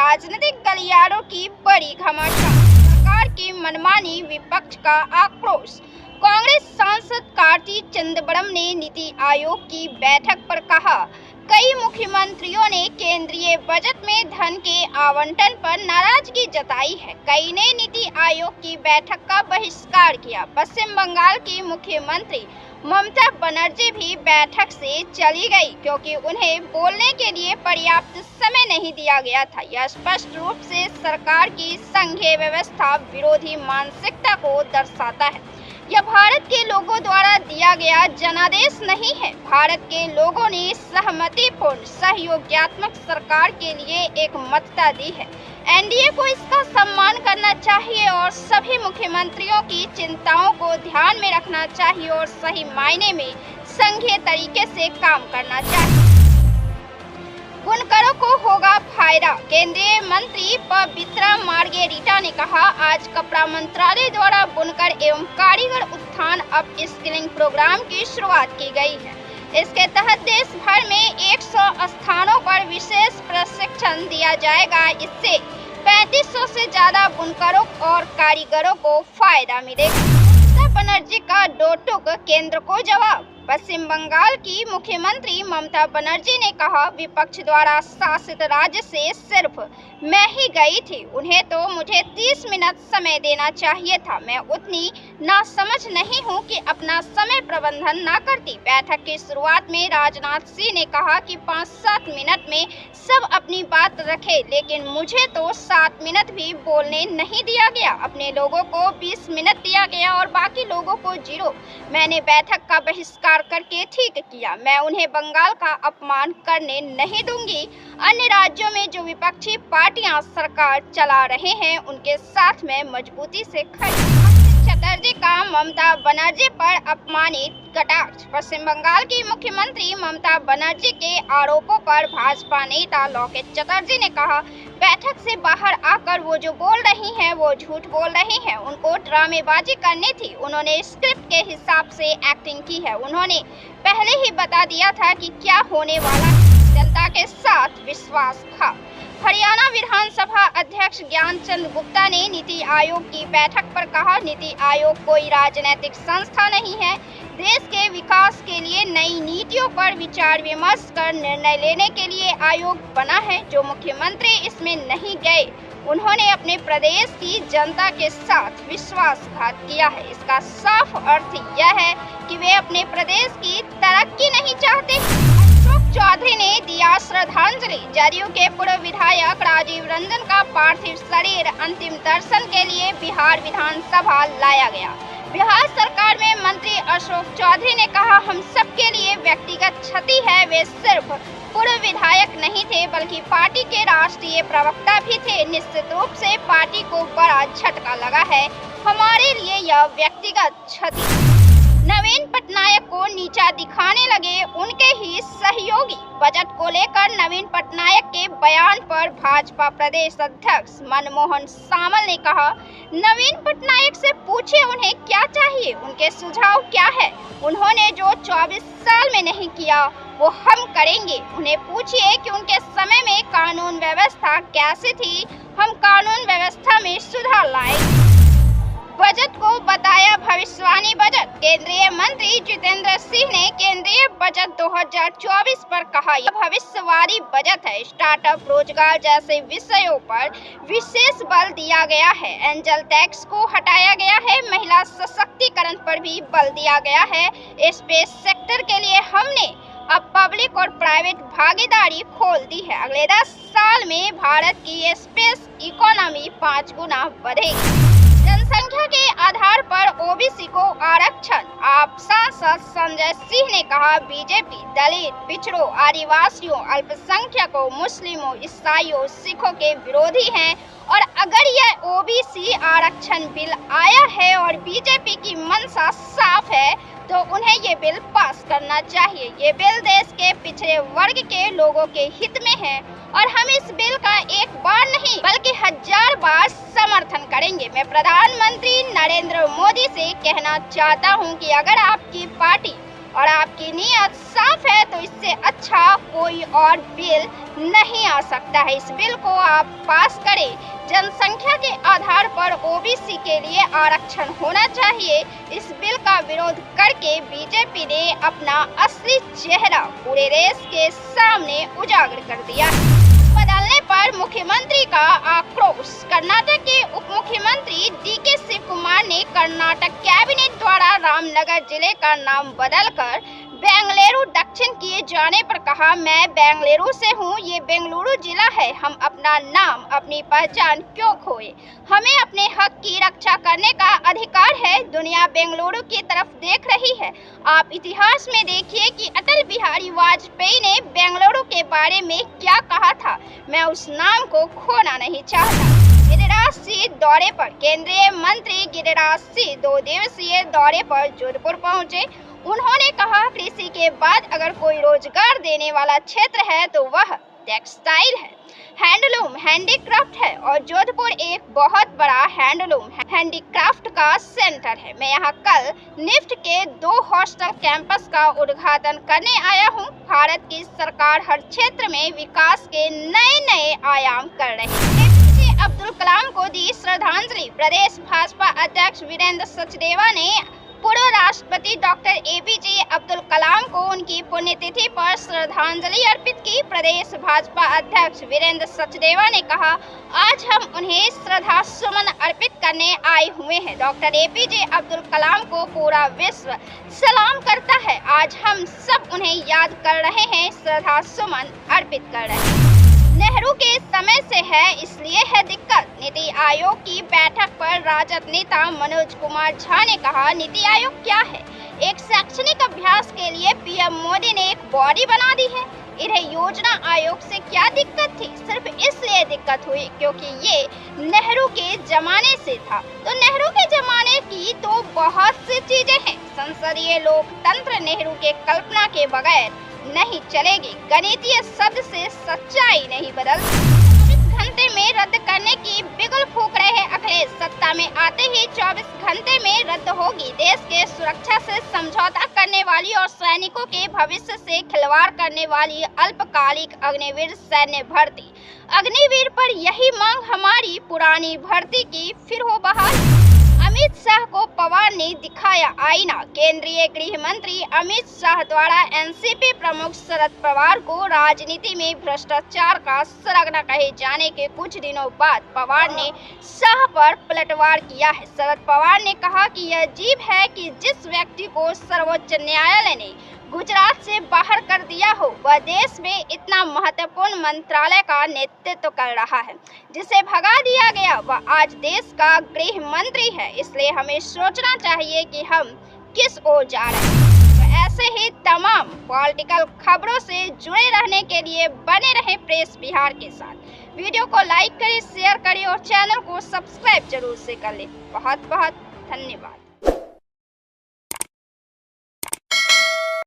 राजनीतिक गलियारों की बड़ी घमासान, सरकार की मनमानी, विपक्ष का आक्रोश। कांग्रेस सांसद कार्ति चिदंबरम ने नीति आयोग की बैठक पर कहा, कई मुख्यमंत्रियों ने केंद्रीय बजट में धन के आवंटन पर नाराजगी जताई है। कई ने नीति आयोग की बैठक का बहिष्कार किया। पश्चिम बंगाल की मुख्यमंत्री ममता बनर्जी भी बैठक से चली गई क्योंकि उन्हें बोलने के लिए पर्याप्त समय नहीं दिया गया था। यह स्पष्ट रूप से सरकार की संघीय व्यवस्था विरोधी मानसिकता को दर्शाता है। यह भारत के लोगों द्वारा दिया गया जनादेश नहीं है। भारत के लोगों ने सहमतिपूर्ण सहयोगात्मक सरकार के लिए एक मतता दी है। एनडीए को इसका सम्मान करना चाहिए और सभी मुख्यमंत्रियों की चिंताओं को ध्यान में रखना चाहिए और सही मायने में संघीय तरीके से काम करना चाहिए। बुनकरों को होगा फायदा, केंद्रीय मंत्री पवित्रा मार्गेरिटा ने कहा। आज कपड़ा मंत्रालय द्वारा बुनकर एवं कारीगर उत्थान अप स्किलिंग प्रोग्राम की शुरुआत की गई है। इसके तहत देश भर में 100 स्थानों पर विशेष प्रशिक्षण दिया जाएगा। इससे 3500 से ज्यादा बुनकरों और कारीगरों को फायदा मिलेगा। ममता बनर्जी का दो टूक, केंद्र को जवाब। पश्चिम बंगाल की मुख्यमंत्री ममता बनर्जी ने कहा, विपक्ष द्वारा शासित राज्य से सिर्फ मैं ही गई थी। उन्हें तो मुझे 30 मिनट समय देना चाहिए था। मैं उतनी नासमझ नहीं हूं कि अपना समय प्रबंधन ना करती। बैठक की शुरुआत में राजनाथ सिंह ने कहा कि 5-7 मिनट में सब अपनी बात रखे, लेकिन मुझे तो 7 मिनट भी बोलने नहीं दिया गया। अपने लोगों को 20 मिनट दिया गया और बाकी लोगों को 0। मैंने बैठक का बहिष्कार करके ठीक किया। मैं उन्हें बंगाल का अपमान करने नहीं दूंगी। अन्य राज्यों में जो विपक्षी पार्टियां सरकार चला रहे हैं, उनके साथ मैं मजबूती से खड़ी। चटर्जी का ममता बनर्जी पर अपमानित कटाक्ष। पश्चिम बंगाल की मुख्यमंत्री ममता बनर्जी के आरोपों पर भाजपा नेता लोकेश चटर्जी ने कहा, बैठक से बाहर आकर वो जो बोल रही हैं वो झूठ बोल रही हैं। उनको ड्रामेबाजी करनी थी। उन्होंने स्क्रिप्ट के हिसाब से एक्टिंग की है। उन्होंने पहले ही बता दिया था कि क्या होने वाला है। जनता के साथ विश्वासघात। हरियाणा विधानसभा अध्यक्ष ज्ञानचंद गुप्ता ने नीति आयोग की बैठक पर कहा, नीति आयोग कोई राजनीतिक संस्था नहीं है। देश के विकास के लिए नई नीतियों पर विचार विमर्श कर निर्णय लेने के लिए आयोग बना है। जो मुख्यमंत्री इसमें नहीं गए, उन्होंने अपने प्रदेश की जनता के साथ विश्वासघात किया है। इसका साफ अर्थ यह है कि वे अपने प्रदेश की तरक्की नहीं चाहते। अशोक चौधरी ने दिया श्रद्धांजलि। जदयू के पूर्व विधायक राजीव रंजन का पार्थिव शरीर अंतिम दर्शन के लिए बिहार विधानसभा लाया गया। बिहार सरकार में मंत्री अशोक चौधरी ने कहा, हम सबके लिए व्यक्तिगत क्षति है। वे सिर्फ पूर्व विधायक नहीं थे बल्कि पार्टी के राष्ट्रीय प्रवक्ता भी थे। निश्चित रूप से पार्टी को बड़ा झटका लगा है। हमारे लिए यह व्यक्तिगत क्षति। नवीन पटनायक को नीचा दिखाने लगे उनके ही सहयोगी। बजट को लेकर नवीन पटनायक के बयान पर भाजपा प्रदेश अध्यक्ष मनमोहन सामल ने कहा, नवीन पटनायक से पूछे उन्हें क्या चाहिए, उनके सुझाव क्या है। उन्होंने जो 24 साल में नहीं किया वो हम करेंगे। उन्हें पूछिए कि उनके समय में कानून व्यवस्था कैसी थी। हम कानून व्यवस्था में सुधार लाएंगे। बजट को बताया भविष्यवाणी बजट। केंद्रीय मंत्री जितेंद्र सिंह ने केंद्रीय बजट 2024 पर कहा, यह भविष्यवाणी बजट है। स्टार्टअप, रोजगार जैसे विषयों पर विशेष बल दिया गया है। एंजल टैक्स को हटाया गया है। महिला सशक्तिकरण पर भी बल दिया गया है। स्पेस सेक्टर के लिए हमने अब पब्लिक और प्राइवेट भागीदारी खोल दी है। अगले 10 साल में भारत की स्पेस इकोनॉमी 5 गुना बढ़ेगी। जनसंख्या के आधार पर ओबीसी को आरक्षण। आप सांसद संजय सिंह ने कहा, बीजेपी दलित, पिछड़ों, आदिवासियों, अल्पसंख्यकों, मुस्लिमों, ईसाइयों, सिखों के विरोधी हैं और अगर यह ओबीसी आरक्षण बिल आया है और बीजेपी की मंशा साफ है तो उन्हें ये बिल पास करना चाहिए। ये बिल देश के पिछड़े वर्ग के लोगों के हित में है और हम इस बिल का एक बार नहीं बल्कि 1000 बार समर्थन करेंगे। मैं प्रधानमंत्री नरेंद्र मोदी से कहना चाहता हूं कि अगर आपकी पार्टी और आपकी नीयत साफ है तो इससे अच्छा कोई और बिल नहीं आ सकता है। इस बिल को आप पास करें। जनसंख्या के आधार पर ओबीसी के लिए आरक्षण होना चाहिए। इस बिल का विरोध करके बीजेपी ने अपना असली चेहरा पूरे देश के सामने उजागर कर दिया। बदलने पर मुख्यमंत्री का आक्रोश। कर्नाटक के उप मुख्यमंत्री डीके शिव कुमार ने कर्नाटक कैबिनेट द्वारा रामनगर जिले का नाम बदलकर बेंगलुरु दक्षिण किए जाने पर कहा, मैं बेंगलुरु से हूँ, ये बेंगलुरु जिला है। हम अपना नाम, अपनी पहचान क्यों खोए? हमें अपने हक की रक्षा करने का अधिकार है। दुनिया बेंगलुरु की तरफ देख रही है। आप इतिहास में देखिए कि अटल बिहारी वाजपेयी ने बेंगलुरु के बारे में क्या कहा था। मैं उस नाम को खोना नहीं चाहता। गिरिराज सिंह दौरे पर। केंद्रीय मंत्री गिरिराज सिंह 2 दिवसीय दौरे पर जोधपुर पहुंचे। उन्होंने कहा, कृषि के बाद अगर कोई रोजगार देने वाला क्षेत्र है तो वह टेक्सटाइल है, हैंडलूम, हैंडीक्राफ्ट है और जोधपुर एक बहुत बड़ा हैंडलूम हैंडीक्राफ्ट का सेंटर है। मैं यहाँ कल निफ्ट के 2 हॉस्टल कैंपस का उद्घाटन करने आया हूँ। भारत की सरकार हर क्षेत्र में विकास के नए आयाम कर रही है। APJ अब्दुल कलाम को दी श्रद्धांजलि। प्रदेश भाजपा अध्यक्ष वीरेंद्र सचदेवा ने पूर्व राष्ट्रपति डॉक्टर APJ अब्दुल कलाम को उनकी पुण्यतिथि पर श्रद्धांजलि अर्पित की। प्रदेश भाजपा अध्यक्ष वीरेंद्र सचदेवा ने कहा, आज हम उन्हें श्रद्धा सुमन अर्पित करने आए हुए हैं। डॉक्टर APJ अब्दुल कलाम को पूरा विश्व सलाम करता है। आज हम सब उन्हें याद कर रहे हैं, श्रद्धा सुमन अर्पित कर रहे हैं। नेहरू के समय से है, इसलिए है दिक्कत। नीति आयोग की बैठक पर राजद नेता मनोज कुमार झा ने कहा, नीति आयोग क्या है? एक शैक्षणिक अभ्यास के लिए पीएम मोदी ने एक बॉडी बना दी है। इन्हें योजना आयोग से क्या दिक्कत थी? सिर्फ इसलिए दिक्कत हुई क्योंकि ये नेहरू के जमाने से था। तो नेहरू के जमाने की तो बहुत सी चीजें हैं। संसदीय लोकतंत्र नेहरू के कल्पना के बगैर नहीं चलेगी। गणितीय शब्द से सच्चाई नहीं बदलती। 24 घंटे में रद्द करने की बिगुल फूंक रहे अखिलेश। सत्ता में आते ही 24 घंटे में रद्द होगी। देश के सुरक्षा से समझौता करने वाली और सैनिकों के भविष्य से खिलवाड़ करने वाली अल्पकालिक अग्निवीर सैन्य भर्ती। अग्निवीर पर यही मांग हमारी, पुरानी भर्ती की फिर हो बहाल। अमित शाह को पवार ने दिखाया आईना। केंद्रीय गृह मंत्री अमित शाह द्वारा एनसीपी प्रमुख शरद पवार को राजनीति में भ्रष्टाचार का सरगना कहे जाने के कुछ दिनों बाद पवार ने शाह पर पलटवार किया है। शरद पवार ने कहा कि यह अजीब है कि जिस व्यक्ति को सर्वोच्च न्यायालय ने गुजरात से बाहर कर दिया हो, वह देश में इतना महत्वपूर्ण मंत्रालय का नेतृत्व कर रहा है। जिसे भगा दिया गया वह आज देश का गृह मंत्री है। इसलिए हमें सोचना चाहिए कि हम किस ओर जा रहे हैं। तो ऐसे ही तमाम पॉलिटिकल खबरों से जुड़े रहने के लिए बने रहें प्रेस बिहार के साथ। वीडियो को लाइक करें, शेयर करें और चैनल को सब्सक्राइब जरूर से कर लें। बहुत बहुत धन्यवाद।